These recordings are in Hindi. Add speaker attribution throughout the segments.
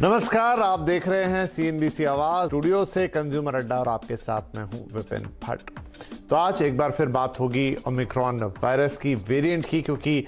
Speaker 1: नमस्कार, आप देख रहे हैं CNBC आवाज स्टूडियो से कंज्यूमर अड्डा और आपके साथ मैं हूं विपिन भट्ट। तो आज एक बार फिर बात होगी ओमिक्रॉन वायरस की वेरिएंट की, क्योंकि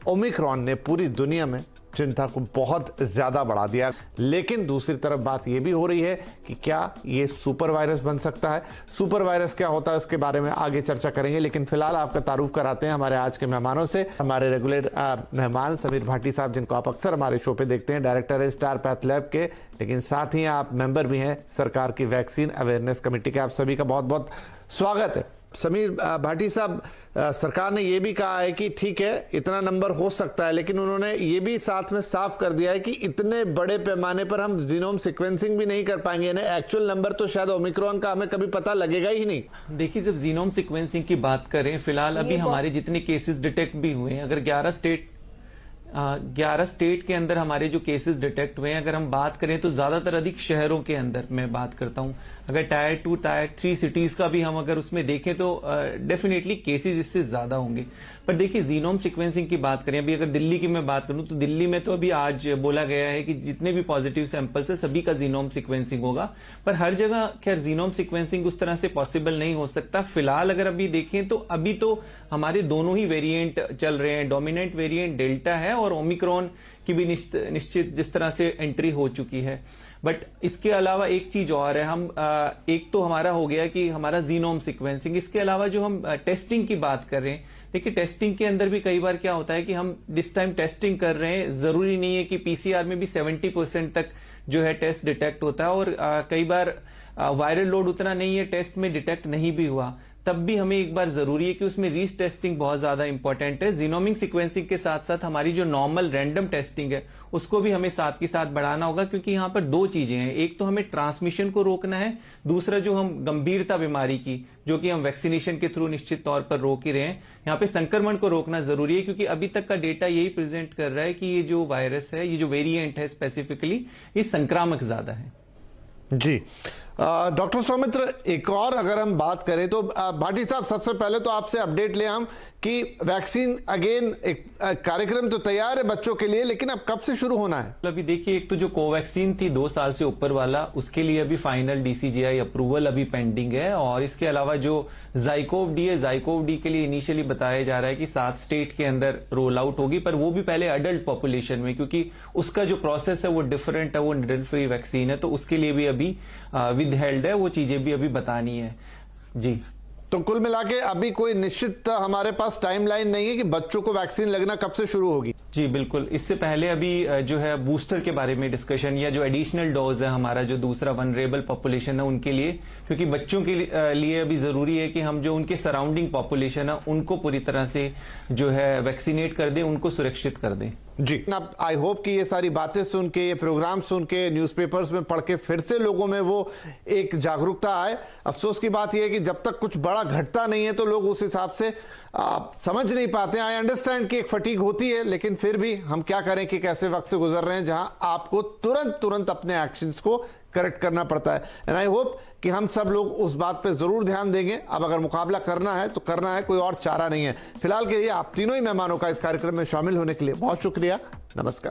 Speaker 1: ओमिक्रॉन ने पूरी दुनिया में चिंता को बहुत ज्यादा बढ़ा दिया। लेकिन दूसरी तरफ बात यह भी हो रही है कि क्या ये सुपर वायरस बन सकता है। सुपर वायरस क्या होता है उसके बारे में आगे चर्चा करेंगे, लेकिन फिलहाल आपका तारुफ कराते हैं हमारे आज के मेहमानों से। हमारे रेगुलर मेहमान समीर भाटी साहब, जिनको आप अक्सर हमारे शो पे देखते हैं, डायरेक्टर है स्टार पैथ लैब के, लेकिन साथ ही आप मेंबर भी हैं सरकार की वैक्सीन अवेयरनेस कमेटी के। आप सभी का बहुत बहुत स्वागत है। समीर भाटी साहब, सरकार ने यह भी कहा है कि ठीक है इतना नंबर हो सकता है, लेकिन उन्होंने ये भी साथ में साफ कर दिया है कि इतने बड़े पैमाने पर हम जीनोम सीक्वेंसिंग भी नहीं कर पाएंगे, यानी एक्चुअल नंबर तो शायद ओमिक्रॉन का हमें कभी पता लगेगा ही नहीं।
Speaker 2: देखिए, जब जीनोम सीक्वेंसिंग की बात करें, फिलहाल अभी हमारे जितने केसेस डिटेक्ट भी हुए हैं, अगर 11 स्टेट के अंदर हमारे जो केसेस डिटेक्ट हुए हैं, अगर हम बात करें तो ज्यादातर अधिक शहरों के अंदर मैं बात करता हूं। अगर टायर 2 टायर 3 सिटीज का भी हम अगर उसमें देखें तो डेफिनेटली केसेस इससे ज्यादा होंगे। पर देखिए, जीनोम सीक्वेंसिंग की बात करें, अभी अगर दिल्ली की मैं बात करूं तो दिल्ली में तो अभी आज बोला गया है कि जितने भी पॉजिटिव सैंपल्स है सभी का जीनोम सीक्वेंसिंग होगा। पर हर जगह खैर जीनोम सीक्वेंसिंग उस तरह से पॉसिबल नहीं हो सकता। फिलहाल अगर अभी देखें तो अभी तो हमारे दोनों ही वेरिएंट चल रहे हैं। डोमिनेंट वेरिएंट डेल्टा है और ओमिक्रॉन की भी निश्चित जिस तरह से एंट्री हो चुकी है। बट इसके अलावा एक चीज और है, हम एक तो हमारा हो गया कि हमारा जीनोम सीक्वेंसिंग, इसके अलावा जो हम टेस्टिंग की बात कर रहे हैं, देखिए टेस्टिंग के अंदर भी कई बार क्या होता है कि हम जिस टाइम टेस्टिंग कर रहे हैं, जरूरी नहीं है कि पीसीआर में भी 70% तक जो है टेस्ट डिटेक्ट होता है, और कई बार वायरल लोड उतना नहीं है, टेस्ट में डिटेक्ट नहीं भी हुआ, तब भी हमें एक बार जरूरी है कि उसमें रीच टेस्टिंग बहुत ज्यादा इंपॉर्टेंट है। जीनोमिक सीक्वेंसिंग के साथ साथ हमारी जो नॉर्मल रैंडम टेस्टिंग है उसको भी हमें साथ के साथ बढ़ाना होगा, क्योंकि यहां पर दो चीजें हैं। एक तो हमें ट्रांसमिशन को रोकना है, दूसरा जो हम गंभीरता बीमारी की, जो कि हम वैक्सीनेशन के थ्रू निश्चित तौर पर रोक ही रहे हैं, यहाँ पे संक्रमण को रोकना जरूरी है। क्योंकि अभी तक का डेटा यही प्रेजेंट कर रहा है कि ये जो वायरस है, ये जो वेरिएंट है स्पेसिफिकली, ये संक्रामक ज्यादा है।
Speaker 1: जी डॉक्टर सौमित्र, एक और अगर हम बात करें तो भाटी साहब, सबसे पहले तो आपसे अपडेट ले हम कि वैक्सीन अगेन एक कार्यक्रम तो तैयार है बच्चों के लिए, लेकिन अब कब से शुरू होना है?
Speaker 2: अभी देखिए, एक तो जो कोवैक्सीन थी 2 साल से ऊपर वाला, उसके लिए अभी फाइनल DCGI अप्रूवल अभी पेंडिंग है। और इसके अलावा जो जाइकोव डी है, जाइकोव डी के लिए इनिशियली बताया जा रहा है कि 7 स्टेट के अंदर रोल आउट होगी, पर वो भी पहले अडल्ट पॉपुलेशन में, क्योंकि उसका जो प्रोसेस है वो डिफरेंट है, वो निडल फ्री वैक्सीन है, तो उसके लिए भी अभी विदहेल्ड है, वो चीजें भी अभी बतानी है। जी,
Speaker 1: तो कुल मिला के अभी कोई निश्चित हमारे पास टाइमलाइन नहीं है कि बच्चों को वैक्सीन लगना कब से शुरू होगी?
Speaker 2: जी बिल्कुल, इससे पहले अभी जो है बूस्टर के बारे में डिस्कशन, या जो एडिशनल डोज है हमारा जो दूसरा वनरेबल पॉपुलेशन है उनके लिए, क्योंकि बच्चों के लिए अभी जरूरी है कि हम जो उनके सराउंडिंग पॉपुलेशन है उनको पूरी तरह से जो है वैक्सीनेट कर दें, उनको सुरक्षित कर दें।
Speaker 1: जी, अब आई होप कि ये सारी बातें सुन के, ये प्रोग्राम सुन के, न्यूज़पेपर्स में पढ़ के फिर से लोगों में वो एक जागरूकता आए। अफसोस की बात यह है कि जब तक कुछ बड़ा घटता नहीं है तो लोग उस हिसाब से समझ नहीं पाते। आई अंडरस्टैंड कि एक फटीग होती है, लेकिन फिर भी हम क्या करें कि कैसे वक्त से गुजर रहे हैं जहां आपको तुरंत अपने एक्शंस को करेक्ट करना पड़ता है। एंड आई होप कि हम सब लोग उस बात पे जरूर ध्यान देंगे। अब अगर मुकाबला करना है तो करना है, कोई और चारा नहीं है। फिलहाल के लिए आप तीनों ही मेहमानों का इस कार्यक्रम में शामिल होने के लिए बहुत शुक्रिया। नमस्कार।